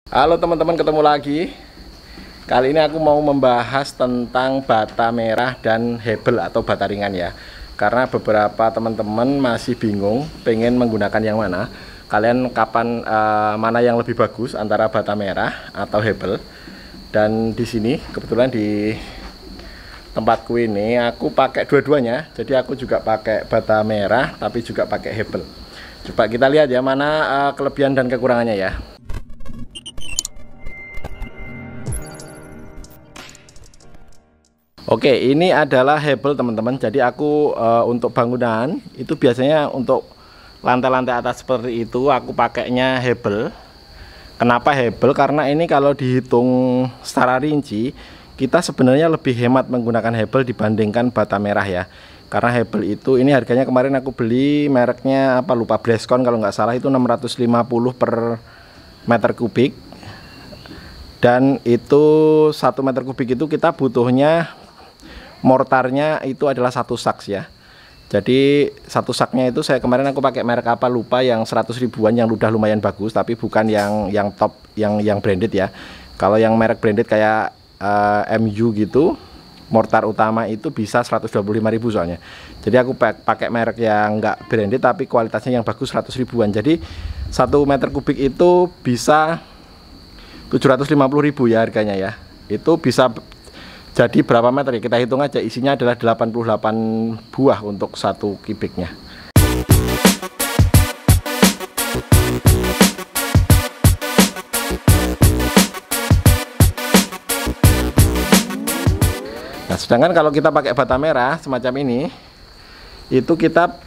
Halo teman-teman, ketemu lagi. Kali ini aku mau membahas tentang bata merah dan hebel atau bata ringan ya. Karena beberapa teman-teman masih bingung pengen menggunakan yang mana. Kalian kapan mana yang lebih bagus antara bata merah atau hebel. Dan di sini kebetulan di tempatku ini aku pakai dua-duanya. Jadi aku juga pakai bata merah tapi juga pakai hebel. Coba kita lihat ya mana kelebihan dan kekurangannya ya. Oke, ini adalah hebel teman-teman. Jadi aku untuk bangunan itu biasanya untuk lantai-lantai atas seperti itu aku pakainya hebel. Kenapa hebel? Karena ini kalau dihitung secara rinci kita sebenarnya lebih hemat menggunakan hebel dibandingkan bata merah ya. Karena hebel itu ini harganya kemarin aku beli mereknya apa lupa, Breskon kalau nggak salah, itu 650 per meter kubik. Dan itu 1 meter kubik itu kita butuhnya mortarnya itu adalah 1 saks ya. Jadi 1 saknya itu saya kemarin aku pakai merek apa lupa, yang 100 ribuan yang udah lumayan bagus, tapi bukan yang top, yang branded ya. Kalau yang merek branded kayak MU gitu, mortar utama itu bisa 125.000 soalnya. Jadi aku pakai merek yang enggak branded tapi kualitasnya yang bagus, 100 ribuan. Jadi 1 meter kubik itu bisa 750.000 ya harganya ya. Itu bisa jadi berapa meter ya, kita hitung aja, isinya adalah 88 buah untuk 1 kubiknya. Nah sedangkan kalau kita pakai bata merah semacam ini, itu kita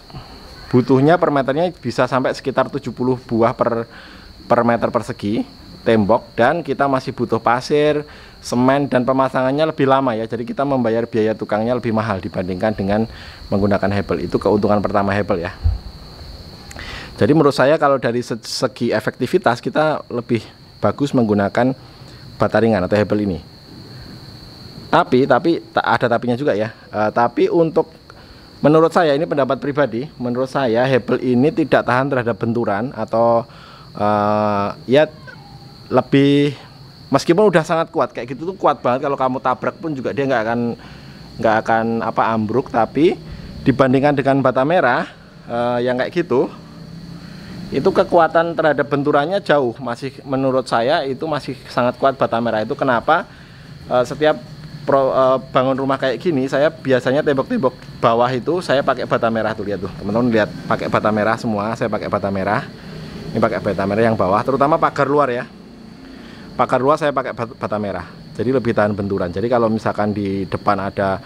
butuhnya per meternya bisa sampai sekitar 70 buah per meter persegi tembok, dan kita masih butuh pasir, semen, dan pemasangannya lebih lama ya. Jadi kita membayar biaya tukangnya lebih mahal dibandingkan dengan menggunakan hebel. Itu keuntungan pertama hebel ya. Jadi menurut saya kalau dari segi efektivitas kita lebih bagus menggunakan bata ringan atau hebel ini. Tapi ada tapinya juga ya. Tapi untuk menurut saya, ini pendapat pribadi, menurut saya hebel ini tidak tahan terhadap benturan atau ya lebih, meskipun udah sangat kuat kayak gitu tuh kuat banget, kalau kamu tabrak pun juga dia nggak akan ambruk. Tapi dibandingkan dengan bata merah yang kayak gitu, itu kekuatan terhadap benturannya jauh, masih menurut saya itu masih sangat kuat bata merah itu. Kenapa? Setiap bangun rumah kayak gini, saya biasanya tembok-tembok bawah itu saya pakai bata merah tuh, lihat tuh teman-teman, lihat, pakai bata merah semua, saya pakai bata merah. Ini pakai bata merah yang bawah, terutama pagar luar ya. Pagar luar saya pakai bata merah, jadi lebih tahan benturan. Jadi kalau misalkan di depan ada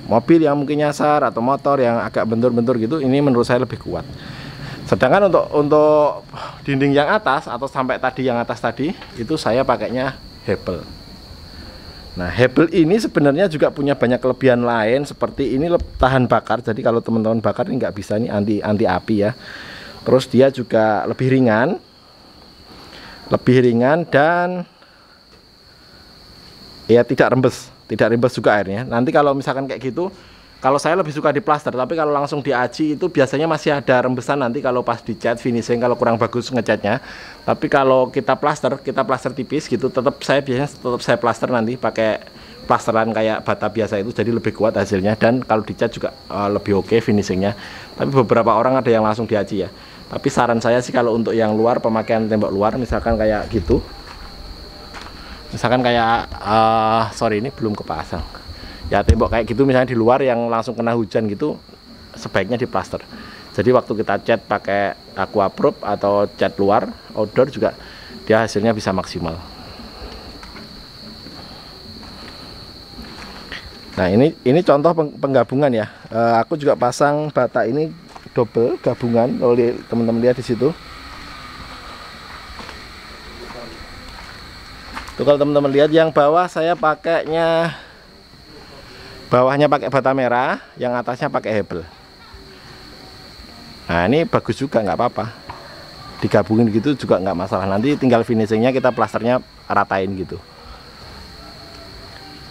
mobil yang mungkin nyasar atau motor yang agak bentur-bentur gitu, ini menurut saya lebih kuat. Sedangkan untuk dinding yang atas atau sampai tadi yang atas tadi, itu saya pakainya hebel. Nah hebel ini sebenarnya juga punya banyak kelebihan lain, seperti ini tahan bakar. Jadi kalau teman-teman bakar ini nggak bisa, ini anti api ya. Terus dia juga lebih ringan dan ya tidak rembes juga airnya. Nanti kalau misalkan kayak gitu, kalau saya lebih suka di plaster, tapi kalau langsung di aci itu biasanya masih ada rembesan nanti kalau pas dicat finishing, kalau kurang bagus ngecatnya. Tapi kalau kita plaster tipis gitu, biasanya tetap saya plaster nanti pakai plasteran kayak bata biasa itu, jadi lebih kuat hasilnya, dan kalau dicat juga lebih oke finishingnya. Tapi beberapa orang ada yang langsung di aci ya. Tapi saran saya sih kalau untuk yang luar, pemakaian tembok luar, misalkan kayak gitu, misalkan kayak sorry ini belum kepasang ya, tembok kayak gitu misalnya di luar yang langsung kena hujan gitu, sebaiknya diplaster. Jadi waktu kita cat pakai aquaproof atau cat luar outdoor juga, dia hasilnya bisa maksimal. Nah ini contoh penggabungan ya. Aku juga pasang bata ini double gabungan, kalau teman-teman lihat di situ. Tuh kalau teman-teman lihat, yang bawah saya pakainya, bawahnya pakai bata merah, yang atasnya pakai hebel. Nah ini bagus juga, nggak apa-apa, digabungin gitu juga nggak masalah. Nanti tinggal finishingnya kita plasternya ratain gitu.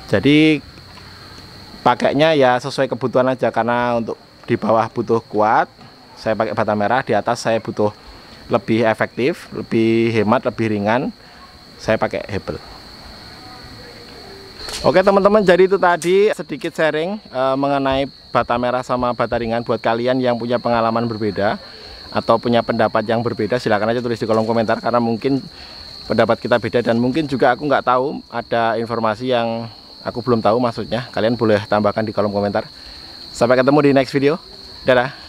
Jadi pakainya ya sesuai kebutuhan aja, karena untuk di bawah butuh kuat, saya pakai bata merah. Di atas saya butuh lebih efektif, lebih hemat, lebih ringan. saya pakai Hebel. Oke teman-teman, jadi itu tadi sedikit sharing mengenai bata merah sama bata ringan. Buat kalian yang punya pengalaman berbeda atau punya pendapat yang berbeda, silakan aja tulis di kolom komentar, karena mungkin pendapat kita beda dan mungkin juga aku nggak tahu, ada informasi yang aku belum tahu maksudnya. Kalian boleh tambahkan di kolom komentar. Sampai ketemu di next video. Dadah.